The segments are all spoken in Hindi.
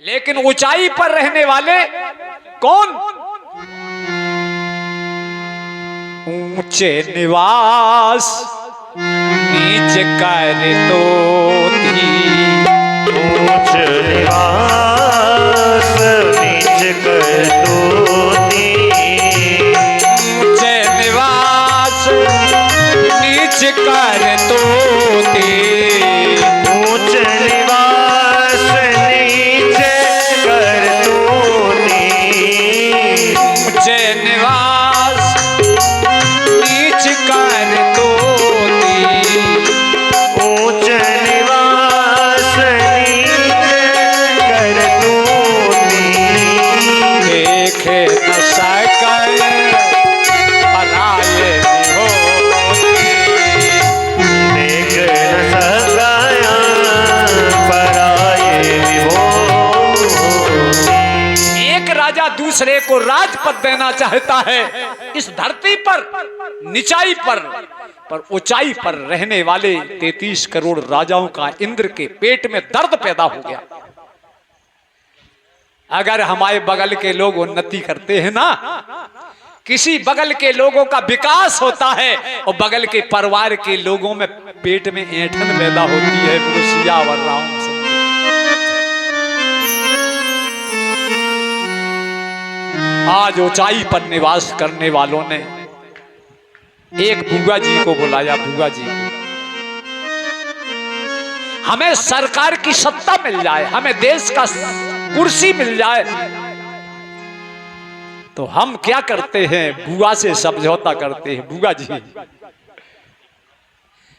लेकिन ऊंचाई पर रहने वाले कौन? ऊंचे निवास नीच कर तो थी, ऊंच निवास नीच कर तो थी, ऊंचे निवास नीच कर तो थी, ऊंच निवास नीच कर तो थी, ऊंचे निवास नीच कर तो थी, ऊंच निवास नीच कर तो थी, देखे न सकल पराये होती, देख न सकाया पराये विभूति। एक राजा दूसरे को राजपद देना चाहता है। इस धरती पर निचाई पर ऊंचाई पर रहने वाले 33 करोड़ राजाओं का इंद्र के पेट में दर्द पैदा हो गया। अगर हमारे बगल के लोग उन्नति करते हैं ना, किसी बगल के लोगों का विकास होता है और बगल के परिवार के लोगों में पेट में ऐंठन पैदा होती है। सियावर रामचंद्र। आज ऊंचाई पर निवास करने वालों ने एक भूगा जी को बुलाया। भूगा जी, हमें सरकार की सत्ता मिल जाए, हमें देश का कुर्सी मिल जाए, तो हम क्या करते हैं? बुआ से समझौता करते हैं। बुआ जी,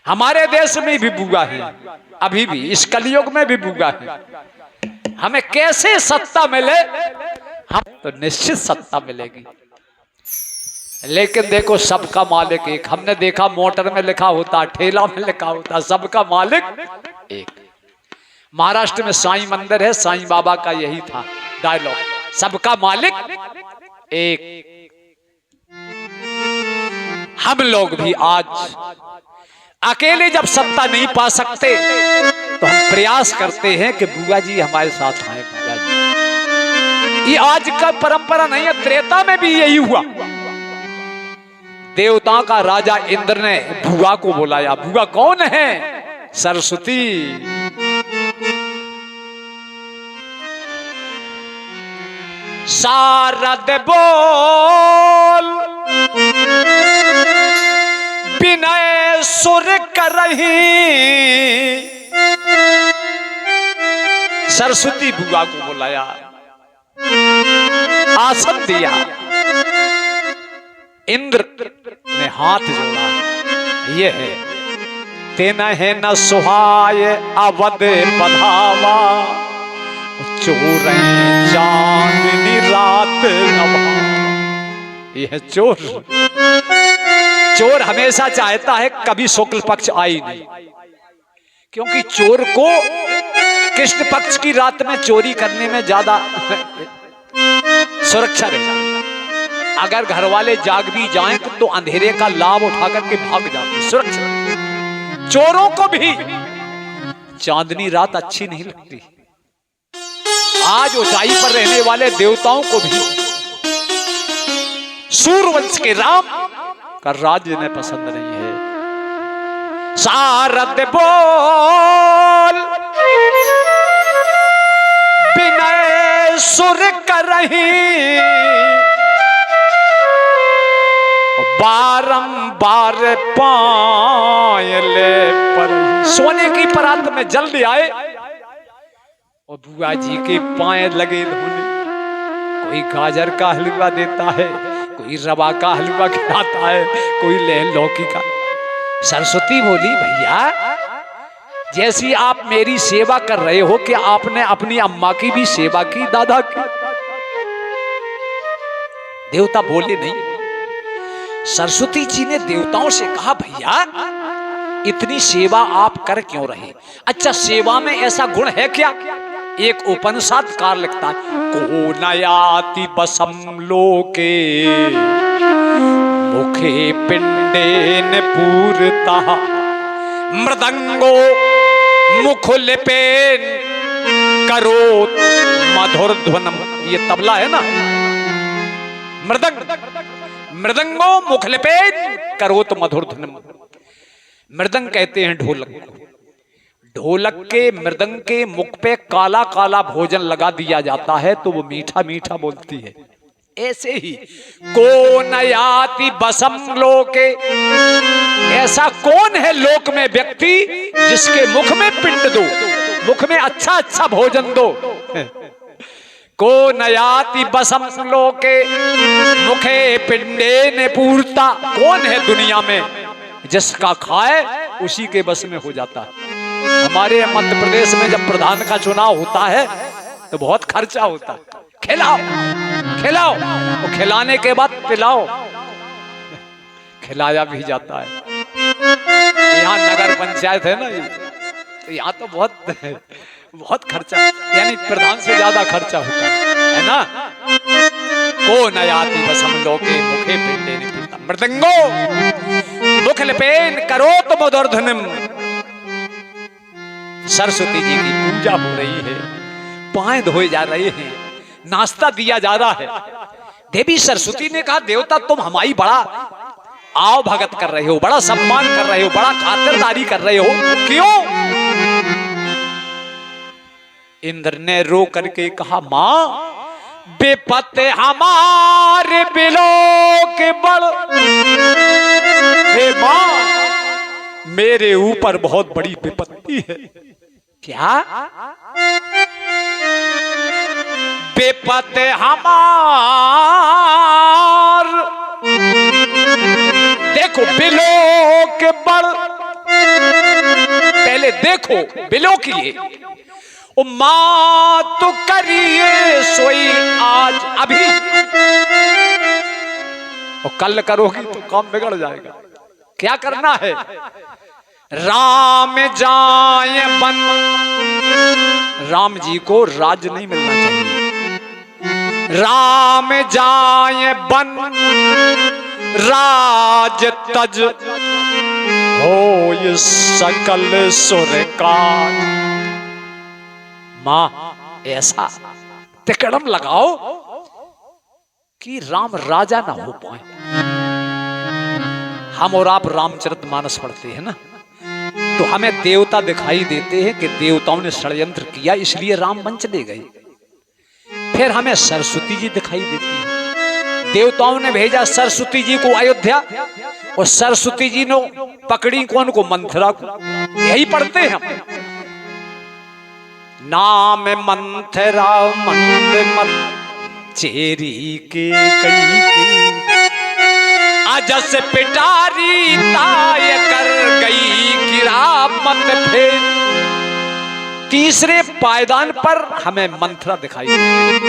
हमारे देश में भी बुआ है, अभी भी इस कलयुग में भी बुआ है। हमें कैसे सत्ता मिले? हम तो निश्चित सत्ता मिलेगी, लेकिन देखो सबका मालिक एक। हमने देखा मोटर में लिखा होता, ठेला में लिखा होता, सबका मालिक एक। महाराष्ट्र में साईं मंदिर है, साईं बाबा का यही था डायलॉग, सबका मालिक एक। हम लोग भी आज अकेले जब सत्ता नहीं पा सकते तो हम प्रयास करते हैं कि बुआ जी हमारे साथ आए। बुआ जी, ये आज का परंपरा नहीं है, त्रेता में भी यही हुआ। देवताओं का राजा इंद्र ने बुआ को बुलाया। बुआ कौन है? सरस्वती। शारद बोल विनय सुर करही। सरस्वती बुआ को बुलाया, आसन दिया। इंद्र ने हाथ जोड़ा, ये है तेना है न सुहाय अवध बधावा, चोर चांदनी रात नभा। यह चोर, चोर हमेशा चाहता है कभी शुक्ल पक्ष आई नहीं, क्योंकि चोर को कृष्ण पक्ष की रात में चोरी करने में ज्यादा सुरक्षा रहती है। अगर घर वाले जाग भी जाएं तो अंधेरे का लाभ उठा करके भाग जाते, सुरक्षा। चोरों को भी चांदनी रात अच्छी नहीं लगती। आज ऊंचाई पर रहने वाले देवताओं को भी सूर्यवंश के राम का राज्य ने पसंद नहीं है। शारद बोल विनय सुर करही, बारंबार पायले पर। सोने की परात में जल्दी आए और बुआ जी के पाए लगे धोने। कोई गाजर का हलवा देता है, कोई रवा का हलवा खिलाता है, कोई लौकी का। सरस्वती बोली, भैया जैसी आप मेरी सेवा कर रहे हो, कि आपने अपनी अम्मा की भी सेवा की, दादा की? देवता बोले नहीं। सरस्वती जी ने देवताओं से कहा, भैया इतनी सेवा आप कर क्यों रहे? अच्छा, सेवा में ऐसा गुण है क्या? एक उपनिषदकार लिखता है, को नयाति बसम लोके मुखे पिंडेन पूरता, मृदंगो मुखुलिपेन करोत मधुर ध्वनम, ये तबला है ना, मृदंग, मृदंगो मुखलिपेन करोत मधुर ध्वनम। मृदंग कहते हैं ढोलक को। ढोलक के मृदंग के मुख पे काला काला भोजन लगा दिया जाता है तो वो मीठा मीठा बोलती है। ऐसे ही को नयाति बसम लोके, ऐसा कौन है लोक में व्यक्ति जिसके मुख में पिंड दो, मुख में अच्छा अच्छा भोजन दो। को नयाति बसम लोके मुखे पिंडे ने पूर्ता, कौन है दुनिया में जिसका खाए उसी के बस में हो जाता है। हमारे मध्य प्रदेश में जब प्रधान का चुनाव होता है तो बहुत खर्चा होता है। खिलाओ खिलाओ, तो खिलाने के बाद पिलाओ, खिलाया भी जाता है। यहाँ नगर पंचायत है ना, तो यहाँ तो बहुत खर्चा, यानी प्रधान से ज्यादा खर्चा होता है ना। को नयाति बसम लोके मुखे पिंडे ने पूर्ता, मृदंगो मुखलिपेन करोत मधुर ध्वनिम। सरस्वती जी की पूजा हो रही है, पांव धोए जा रहे हैं, नाश्ता दिया जा रहा है। देवी सरस्वती ने कहा देवता तुम हमारी बड़ा आओ भगत कर रहे हो, बड़ा सम्मान कर रहे हो, बड़ा खातिरदारी कर रहे हो, क्यों? इंद्र ने रो करके कहा मां बेपत हमारे बिलो के बड़, हे मां मेरे ऊपर बहुत बड़ी विपत्ति है। क्या? बेपत हमार, देखो बिलो के बड़, पहले देखो बिलो किए, ओ मां तो करिए सोई आज अभी, और कल करोगी तो काम बिगड़ जाएगा। क्या करना है? राम जाए बन, राम जी को राज नहीं मिलना चाहिए। राम जाए बन राज तज हो ये सकल सुर का। मां ऐसा तिकड़म लगाओ कि राम राजा ना हो पाए। हम और आप रामचरितमानस पढ़ते हैं ना, तो हमें देवता दिखाई देते हैं कि देवताओं ने षड्यंत्र किया इसलिए राम वंश चले गए। फिर हमें सरस्वती जी दिखाई देती है, देवताओं ने भेजा सरस्वती जी को अयोध्या, और सरस्वती जी ने पकड़ी कौन को? मंथरा को। यही पढ़ते हैं हम, नाम मंथरा मंद मत चेरी के कई के, अजस पिटारी ताय कर गई गिरा मत फेर। तीसरे पायदान पर हमें मंथरा दिखाई देती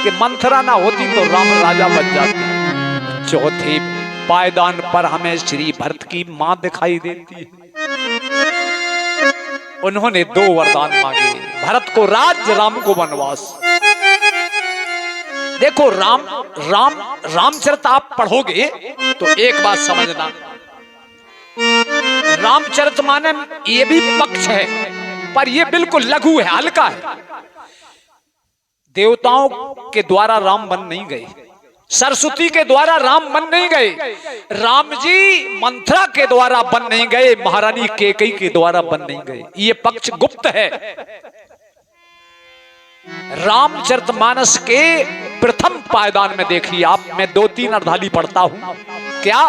कि मंथरा ना होती तो राम राजा बन जाते। चौथे पायदान पर हमें श्री भरत की मां दिखाई देती है। उन्होंने 2 वरदान मांगे, भरत को राज, राम को वनवास। देखो रामचरित आप पढ़ोगे तो एक बात समझना, रामचरित माने ये भी पक्ष है पर ये बिल्कुल लघु है, हल्का है। देवताओं के द्वारा राम बन नहीं गए, सरस्वती के द्वारा राम बन नहीं गए, राम जी मंथरा के द्वारा बन नहीं गए, महारानी कैकेयी के द्वारा बन नहीं गए। ये पक्ष गुप्त है। रामचरितमानस के प्रथम पायदान में देखिए आप, मैं 2-3 अर्धाली पढ़ता हूं। क्या?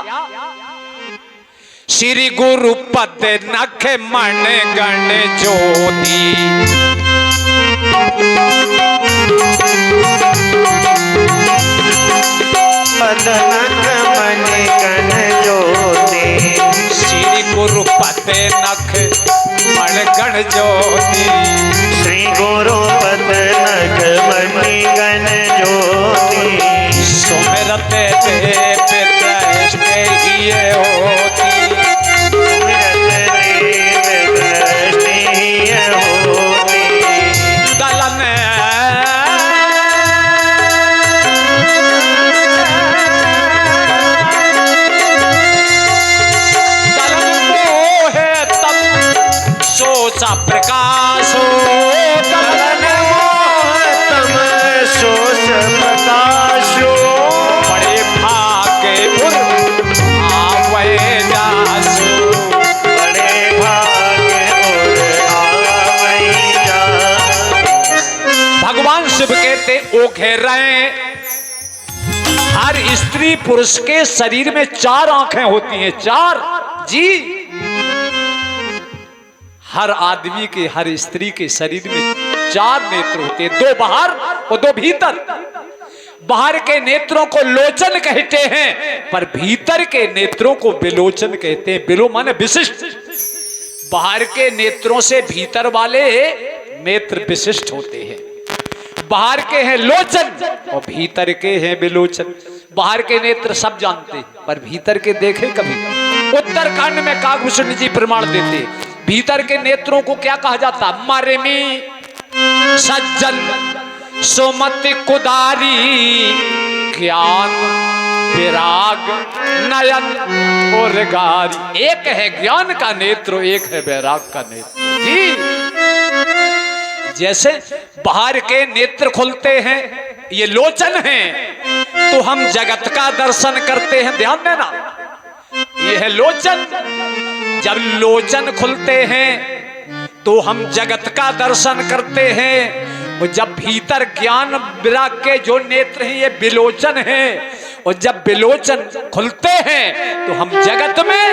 श्री गुरु पद नख मन गण ज्योति, पद नख मन गण ज्योति, श्री गुरु पद नख मन गण ज्योति, श्री गुरु पद नख मन गण ज्योति, सुमिरत देव दृष्टि ही होती, सुमिरत देव दृष्टि ही होती, दलन मोहे तब सोचा प्रकाश हो, दलन शिव कहते ओघे रहे। हर स्त्री पुरुष के शरीर में 4 आंखें होती हैं, 4 जी। हर आदमी के, हर स्त्री के शरीर में 4 नेत्र होते हैं, 2 बाहर और 2 भीतर। बाहर के नेत्रों को लोचन कहते हैं, पर भीतर के नेत्रों को विलोचन कहते हैं। विलो माने विशिष्ट। बाहर के नेत्रों से भीतर वाले नेत्र विशिष्ट होते हैं। बाहर के हैं लोचन और भीतर के हैं विलोचन। बाहर के नेत्र सब जानते हैं, पर भीतर के देखे कभी। उत्तरकांड में काकभूषण जी प्रमाण देते, भीतर के नेत्रों को क्या कहा जाता? मरमी सज्जन सुमति कुदारी, ज्ञान विराग नयन और गारी। एक है ज्ञान का नेत्र, एक है वैराग का नेत्र जी। जैसे बाहर के नेत्र खुलते हैं, ये लोचन हैं, तो हम जगत का दर्शन करते हैं। ध्यान देना, ये है लोचन। जब लोचन खुलते हैं तो हम जगत का दर्शन करते हैं। और जब भीतर ज्ञान विराग के जो नेत्र हैं, ये विलोचन हैं। और जब विलोचन खुलते हैं तो हम जगत में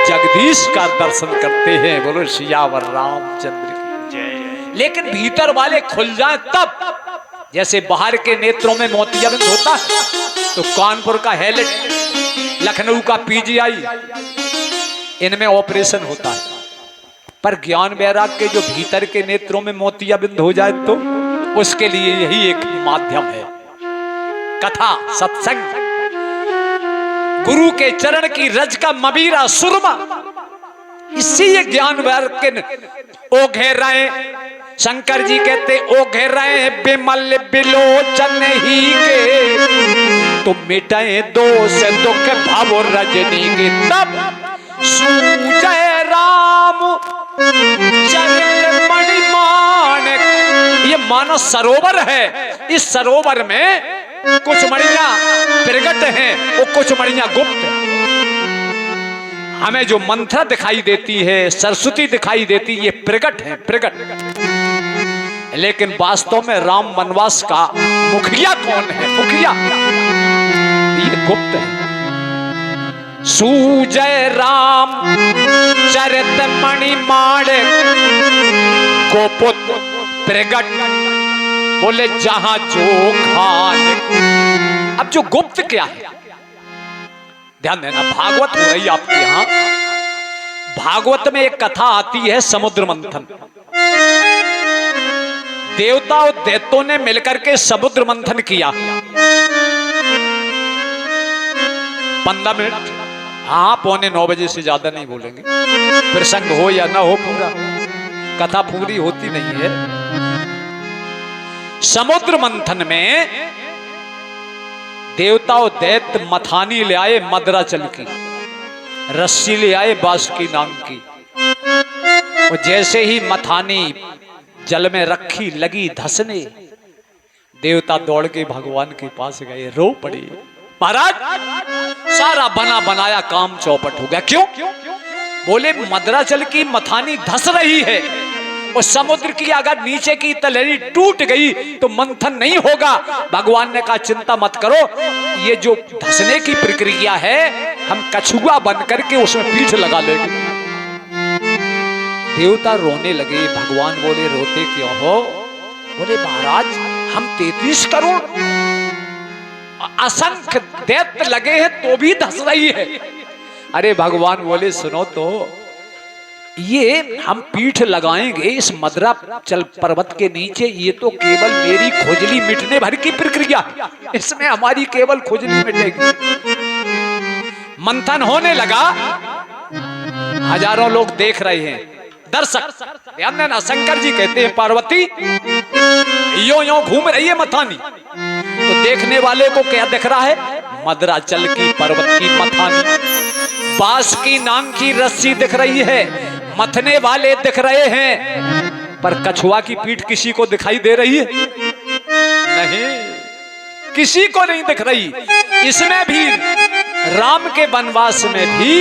जगदीश का दर्शन करते हैं। बोलो सियावर रामचंद्र की जय। लेकिन भीतर वाले खुल जाएं तब, जैसे बाहर के नेत्रों में मोतियाबिंद होता है, तो कानपुर का हेलेट, लखनऊ का पीजीआई, इनमें ऑपरेशन होता है। पर ज्ञान वैराग के जो भीतर के नेत्रों में मोतियाबिंद हो जाए तो उसके लिए यही एक माध्यम है, कथा सत्संग, गुरु के चरण की रज का मबीरा सुरमा। इसी ये ज्ञान वैराग के ओघे रहे। शंकर जी कहते ओघे रहे बिमल बिलोचन ही के, तो मिटाए दोष दुख भव रजनी के। तब सूजय राम चरित मणिमान। ये मानस सरोवर है, इस सरोवर में कुछ मणियां प्रगट हैं और कुछ मणियां गुप्त। हमें जो मंत्र दिखाई देती है, सरस्वती दिखाई देती, ये प्रगट है, प्रगट। लेकिन वास्तव में राम वनवास का मुखिया कौन है? मुखिया ये गुप्त है। सूजय राम चरित मणिमाण गोपुत प्रगट, बोले जहां जो खान। अब जो गुप्त क्या है, ध्यान देना, भागवत हो रही आपके यहां। भागवत में एक कथा आती है समुद्र मंथन। देवता और दैत्यों ने मिलकर के समुद्र मंथन किया। 15 मिनट, हाँ 8:45 बजे से ज्यादा नहीं बोलेंगे। प्रसंग हो या ना हो, पूरा कथा पूरी होती नहीं है। समुद्र मंथन में देवता और दैत्य मथानी ले आए मदराचल की, रस्सी ले आए बासुकी नाग की। और जैसे ही मथानी जल में रखी, लगी धसने, देवता दौड़ के भगवान के पास गए, रो पड़े। महाराज सारा बना बनाया काम चौपट हो गया। क्यों? बोले मदराचल की मथानी धस रही है और समुद्र की अगर नीचे की तलहटी टूट गई तो मंथन नहीं होगा। भगवान ने कहा चिंता मत करो, ये जो धसने की प्रक्रिया है हम कछुआ बन करके उसमें पीठ लगा लेंगे। देवता रोने लगे। भगवान बोले रोते क्यों हो? बोले महाराज हम 33 करोड़ असंख्य दैत्य लगे हैं तो भी धस रही है। अरे भगवान बोले सुनो तो, ये हम पीठ लगाएंगे इस मदराचल पर्वत के नीचे, ये तो केवल मेरी खुजली मिटने भर की प्रक्रिया, इसमें हमारी केवल खुजली मिटेगी। मंथन होने लगा, हजारों लोग देख रहे हैं, दर्शक। ध्यान देना, शंकर जी कहते हैं पार्वती यो यो घूम रही है मथानी, तो देखने वाले को क्या दिख रहा है? मदराचल की पर्वत की मथानी, बासुकी नाग की रस्सी दिख रही है, मथने वाले दिख रहे हैं, पर कछुआ की पीठ किसी को दिखाई दे रही है? नहीं, किसी को नहीं दिख रही। इसमें भी राम के वनवास में भी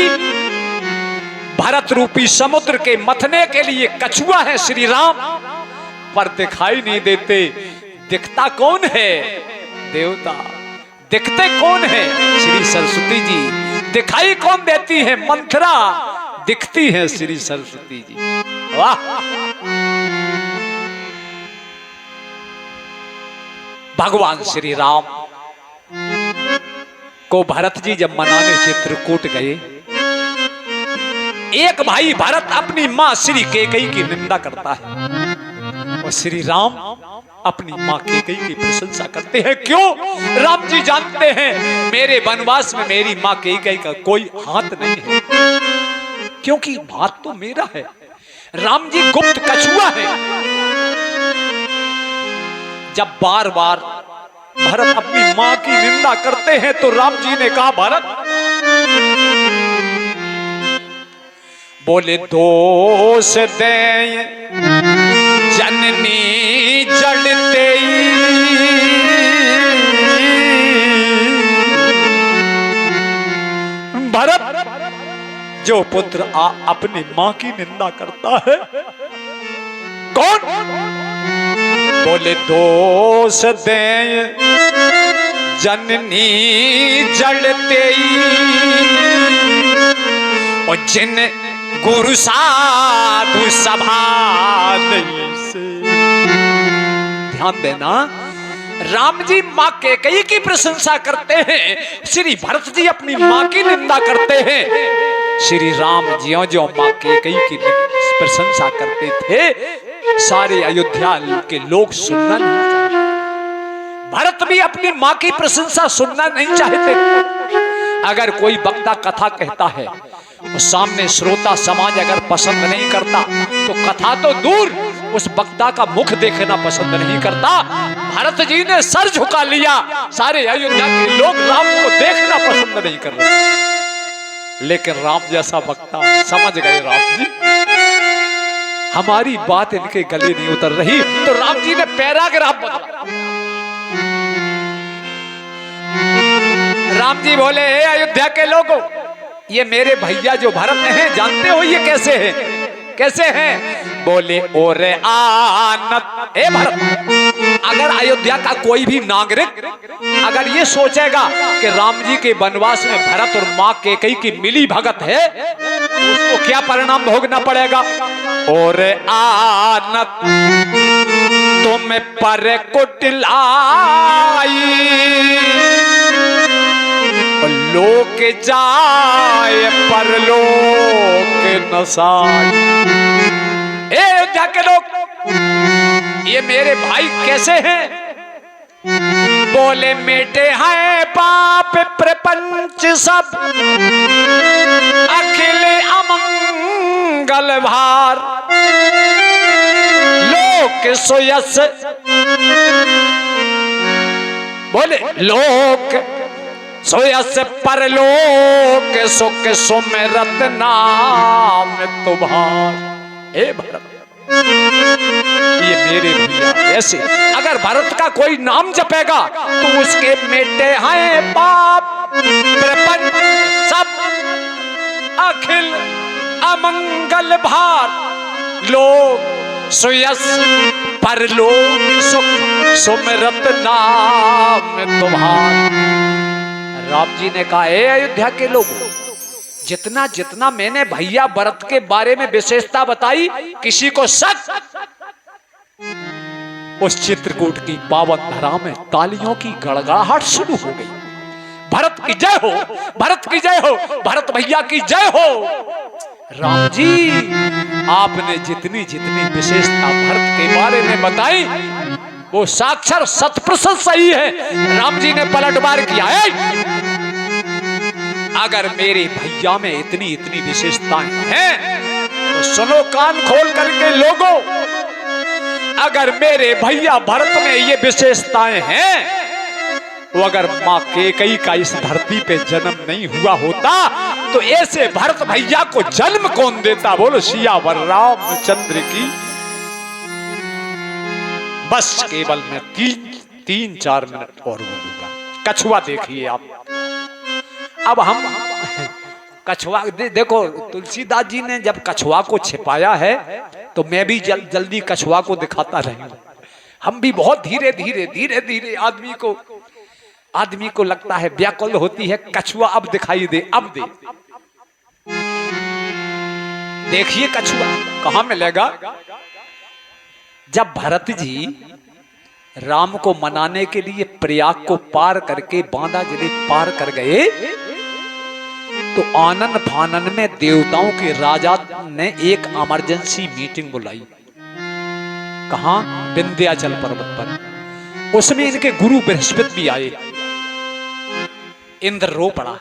भरत रूपी समुद्र के मथने के लिए कछुआ है श्री राम, पर दिखाई नहीं देते। दिखता कौन है? देवता। दिखते कौन है? श्री सरस्वती जी। दिखाई कौन देती है? मंथरा। दिखती है श्री सरस्वती जी। वाह! भगवान श्री राम को भरत जी जब मनाने चित्रकूट गए, एक भाई भरत अपनी मां श्री कैकेयी की निंदा करता है और श्री राम अपनी मां कैकेयी की प्रशंसा करते हैं। क्यों? राम जी जानते हैं मेरे वनवास में मेरी मां कैकेयी का कोई हाथ नहीं है, क्योंकि हाथ तो मेरा है। राम जी गुप्त कछुआ है। जब बार बार भरत अपनी मां की निंदा करते हैं तो राम जी ने कहा, भरत बोले दोष दे जननी जड़ते भरत, जो पुत्र अपनी मां की निंदा करता है कौन? बोले दोष दे जननी जड़ते और जिन गुरु साधु सभा से। ध्यान देना, राम जी मां कैकेयी की प्रशंसा करते हैं, श्री भरत जी अपनी मां की निंदा करते हैं। श्री राम ज्यों ज्यों मां कैकेयी की प्रशंसा करते थे, सारे अयोध्या के लोग सुनना नहीं चाहते। भरत भी अपनी मां की प्रशंसा सुनना नहीं चाहते। अगर कोई वक्ता कथा कहता है और सामने श्रोता समाज अगर पसंद नहीं करता तो कथा तो दूर, उस वक्ता का मुख देखना पसंद नहीं करता। भरत जी ने सर झुका लिया, सारे अयोध्या के लोग राम को देखना पसंद नहीं कर रहे। लेकिन राम जैसा वक्ता समझ गए, राम जी हमारी बात इनके गले नहीं उतर रही, तो राम जी ने पैराग्राफ बदला। राम जी बोले, हे अयोध्या के लोगों, ये मेरे भैया जो भरत हैं, जानते हो ये कैसे हैं? कैसे हैं? बोले ओरे आनत। ए भरत, अगर अयोध्या का कोई भी नागरिक अगर ये सोचेगा कि राम जी के वनवास में भरत और मां कैकेयी की मिली भगत है, तो उसको क्या परिणाम भोगना पड़ेगा? ओरे आनत तुम पर कुटिलाई लोक जाए परलोक नसाई। ए जाके लोग, ये मेरे भाई कैसे हैं? बोले मेटे हैं पाप प्रपंच सब, अकेले अमंगल भार, लोक सोयस। बोले लोक सोयस परलोक सुख सुमिरत नाम तुम्हार। ए भरत, ये मेरे भैया ऐसे अगर भरत का कोई नाम जपेगा तो उसके मेटे हैं पाप प्रपंच सब, अखिल अमंगल भार, लोक सोयस परलोक सुख सुमिरत नाम तुम्हार। राम जी ने कहा, ए अयोध्या के लोगों, जितना जितना मैंने भैया भरत के बारे में विशेषता बताई, किसी को शक? उस चित्रकूट की पावन धरा में तालियों की गड़गड़ाहट शुरू हो गई। भरत की जय हो, भरत की जय हो, भरत भैया की जय हो। राम जी, आपने जितनी जितनी विशेषता भरत के बारे में बताई वो साक्षर शत प्रतिशत सही है। राम जी ने पलटवार किया है, अगर मेरे भैया में इतनी इतनी विशेषताएं हैं तो सुनो कान खोल करके लोगों, अगर मेरे भैया भरत में ये विशेषताएं हैं, तो अगर मां कैकेयी का इस धरती पे जन्म नहीं हुआ होता तो ऐसे भरत भैया को जन्म कौन देता? बोलो सियावर रामचंद्र की। बस केवल मैं तीन चार मिनट और बोलूंगा। कछुआ देखिए आप। अब हम कछुआ देखो, तुलसीदास जी ने जब कछुआ को छिपाया है तो मैं भी जल्दी कछुआ को दिखाता रहूंगा। हम भी बहुत धीरे धीरे धीरे धीरे आदमी को लगता है, व्याकुल होती है, कछुआ अब दिखाई दे, अब दे। देखिए कछुआ कहां मिलेगा। जब भरत जी राम को मनाने के लिए प्रयाग को पार करके बांदा जिले पार कर गए, तो आनन फानन में देवताओं के राजा ने एक इमरजेंसी मीटिंग बुलाई। कहां? विंध्याचल पर्वत पर। उसमें इनके गुरु बृहस्पति भी आए। इंद्र रो पड़ा।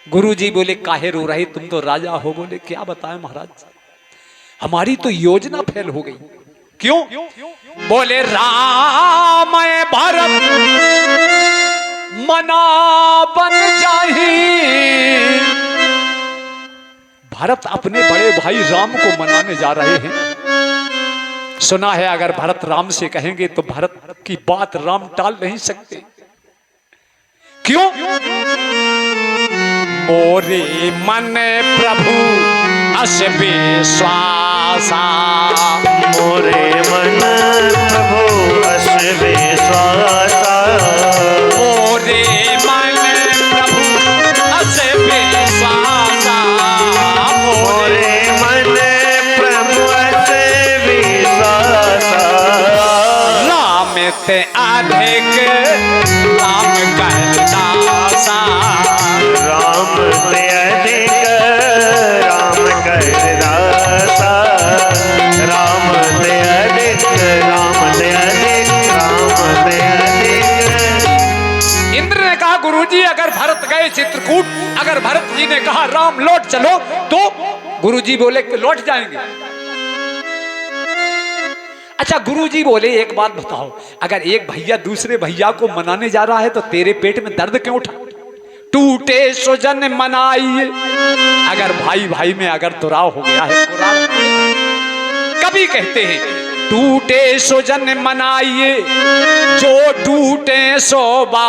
गुरु जी बोले काहे रो रहे, तुम तो राजा हो। बोले क्या बताएं महाराज, हमारी तो योजना फेल हो गई। क्यों? बोले राम भरत मना बन जाही। भरत अपने बड़े भाई राम को मनाने जा रहे हैं। सुना है अगर भरत राम से कहेंगे तो भरत की बात राम टाल नहीं सकते। क्यों? मोरे मन प्रभु अस विश्वासा। मोरे मन प्रभु अस विश्वासा। मोरे मन प्रभु अस विश्वासा। मोरे मन प्रभु अस विश्वासा। राम ते अधिक राम करदासा। राम ते अधिक राम करदासा। राम ते अधिक राम ते अधिक राम ते अधिक। इंद्र ने कहा गुरुजी अगर भरत गए चित्रकूट, अगर भरत जी ने कहा राम लौट चलो, तो गुरुजी बोले कि लौट जाएंगे। अच्छा गुरुजी बोले एक बात बताओ, अगर एक भैया दूसरे भैया को मनाने जा रहा है तो तेरे पेट में दर्द क्यों उठा? टूटे सुजन मनाइए। अगर भाई भाई में अगर दुराव हो गया है, कभी कहते हैं टूटे सुजन मनाइए, जो टूटे सोबा।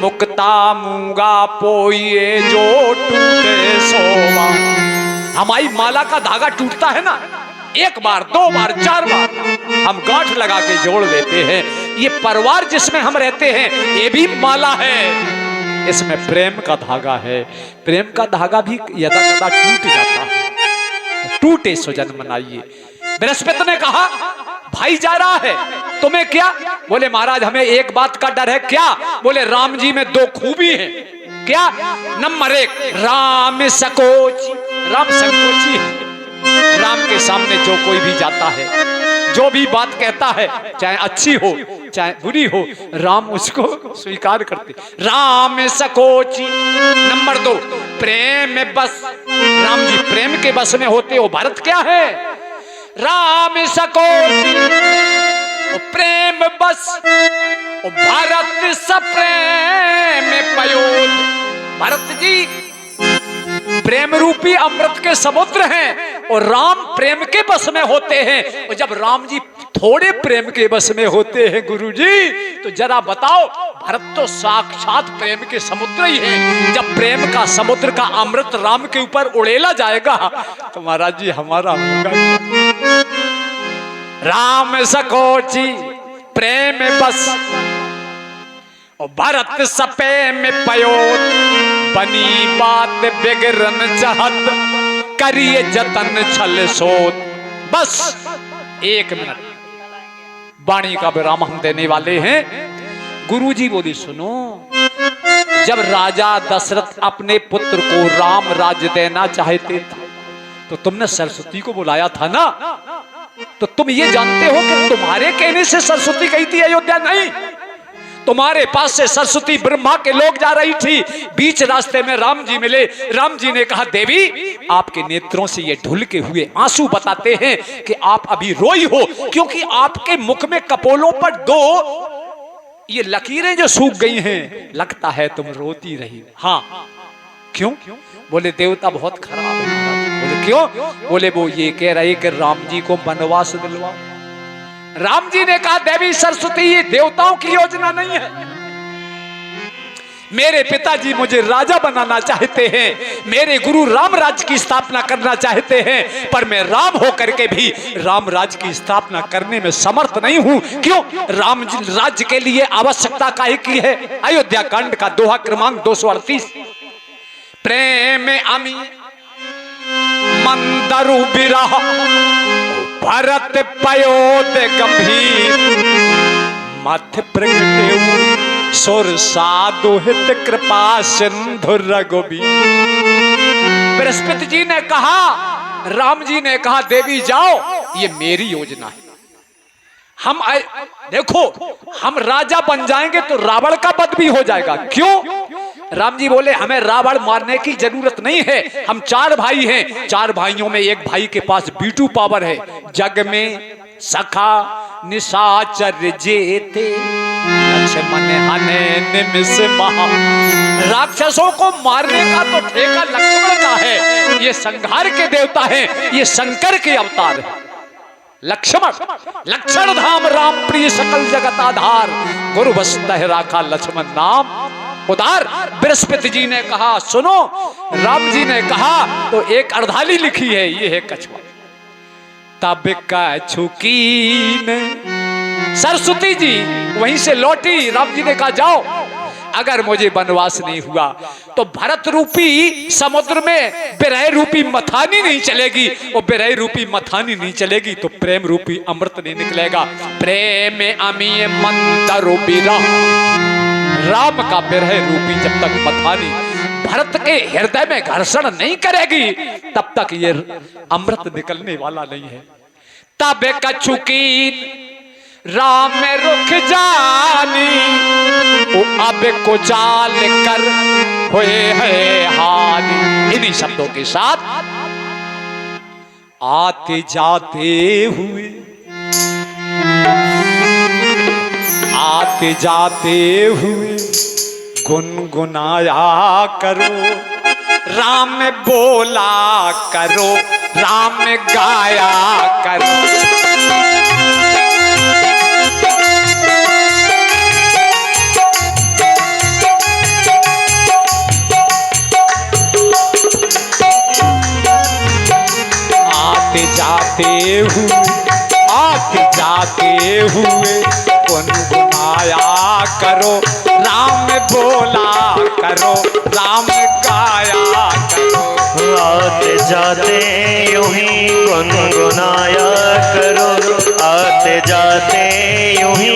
मुक्ता मूंगा पोइए, जो टूटे सोबा। हमारी माला का धागा टूटता है ना, एक बार, दो बार, चार बार हम गांठ लगा के जोड़ देते हैं। ये परिवार जिसमें हम रहते हैं ये भी माला है, इसमें प्रेम का धागा है। प्रेम का धागा भी यदा कदा टूट जाता है। टूटे सुजन मनाइए। बृहस्पति ने कहा भाई जा रहा है, तुम्हें क्या? बोले महाराज हमें एक बात का डर है। क्या? बोले राम जी में दो खूबी है। क्या? नंबर एक, राम सकोच। राम संकोची है। राम के सामने जो कोई भी जाता है, जो भी बात कहता है, चाहे अच्छी हो चाहे बुरी हो, राम उसको स्वीकार करते। राम सकोची। नंबर दो, प्रेम में बस। राम जी प्रेम के बस में होते हो। भरत क्या है? राम सकोची, प्रेम बस। भरत सप्रेम पयोध। भरत जी प्रेम रूपी अमृत के समुद्र हैं और राम प्रेम के बस में होते हैं। और जब राम जी थोड़े प्रेम के बस में होते हैं गुरुजी, तो जरा बताओ, भरत तो साक्षात प्रेम के समुद्र ही हैं। जब प्रेम का समुद्र का अमृत राम के ऊपर उड़ेला जाएगा तो महाराज जी हमारा होगा। राम सकोची प्रेम बस, और भरत सपे में पयोत। बनी बात बिगड़न चाहत, करिए जतन छल सोत। बस एक मिनट, वाणी का विराम हम देने वाले हैं। गुरुजी बोली सुनो, जब राजा दशरथ अपने पुत्र को राम राज्य देना चाहते थे तो तुमने सरस्वती को बुलाया था ना। तो तुम ये जानते हो कि तुम्हारे कहने से सरस्वती गई थी अयोध्या? नहीं, तुम्हारे पास से सरस्वती ब्रह्मा के लोग जा रही थी। बीच रास्ते में राम जी मिले। राम जी ने कहा देवी, आपके नेत्रों से ये ढुलके हुए आंसू बताते हैं कि आप अभी रोई हो, क्योंकि आपके मुख में कपोलों पर दो ये लकीरें जो सूख गई हैं, लगता है तुम रोती रही। हाँ क्यों? बोले देवता बहुत खराब है। बोले क्यों? बोले वो ये कह रहे कि राम जी को वनवास दिलवाओ। राम जी ने कहा देवी सरस्वती, ये देवताओं की योजना नहीं है, मेरे पिताजी मुझे राजा बनाना चाहते हैं, मेरे गुरु राम राज्य की स्थापना करना चाहते हैं, पर मैं राम होकर के भी राम राज्य की स्थापना करने में समर्थ नहीं हूं। क्यों? राम राज्य के लिए आवश्यकता काहे की है? अयोध्या कांड का दोहा क्रमांक 238। प्रेम अमी मंदरु बिरह भरत पयोद गंभीर मथ प्रगटे सुर साधु हित कृपा सिंधु रघुबीर। बृहस्पति जी ने कहा, राम जी ने कहा, देवी जाओ, ये मेरी योजना है। हम देखो, हम राजा बन जाएंगे तो रावण का वध भी हो जाएगा। क्यों? राम जी बोले, हमें रावण मारने की जरूरत नहीं है। हम 4 भाई हैं, 4 भाइयों में एक भाई के पास बीटू पावर है। जग में सखा निशाचर जेते लक्ष्मण हने निमिष महा। राक्षसों को मारने का तो ठेका लक्ष्मण का है। ये संहार के देवता हैं, ये शंकर के अवतार हैं। लक्षण धाम राम प्रिय सकल जगत आधार, गुरु बसतह राखा लक्ष्मण नाम उदार। बृहस्पति जी ने कहा, सुनो, राम जी ने कहा तो एक अर्धाली लिखी है, ये है कछुआ। तब कछुकीन सरस्वती जी वहीं से लौटी। राम जी ने कहा, जाओ, अगर मुझे वनवास नहीं हुआ तो भरत रूपी समुद्र में विरह रूपी मथानी नहीं चलेगी, और विरह रूपी मथानी नहीं चलेगी तो प्रेम रूपी अमृत नहीं निकलेगा। प्रेम अमीय मंदरु बिरह, राम का विरह रूपी जब तक मथानी भरत के हृदय में घर्षण नहीं करेगी तब तक ये अमृत निकलने वाला नहीं है। तब कछुकीन राम रुख जानी, वो अब को चाल कर हुए है हानि। इन्हीं शब्दों के साथ आते जाते हुए, आते जाते हुए गुनगुनाया करो, राम बोला करो, राम गाया करो। आते जाते हुए गुनगुनाया करो, राम बोला करो, राम गाया करो। आते जाते यूं ही गुनगुनाया करो, आते जाते यूं ही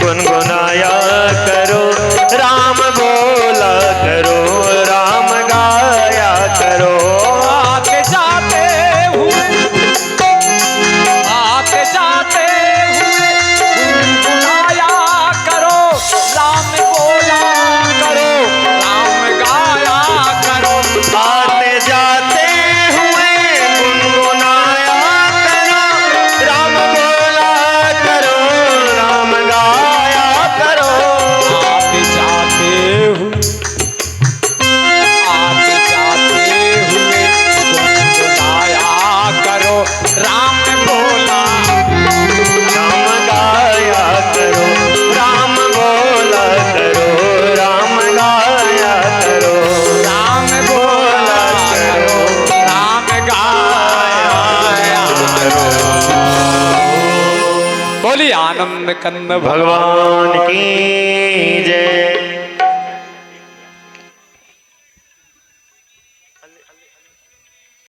गुनगुनाया करो, राम बोला करो, राम गाया करो। आते जाते हुए गुनगुनाया करो, राम बोला करो, राम गाया करो। आते जाते हुए गुनगुनाया करो, राम बोला करो, राम गाया करो। आते जाते हुए गुनगुनाया करो, राम बोला, राम गाया करो, राम बोला करो, राम गाया करो, राम बोला करो, राम गाया करो। बोली आनंद कंद भगवान की जय।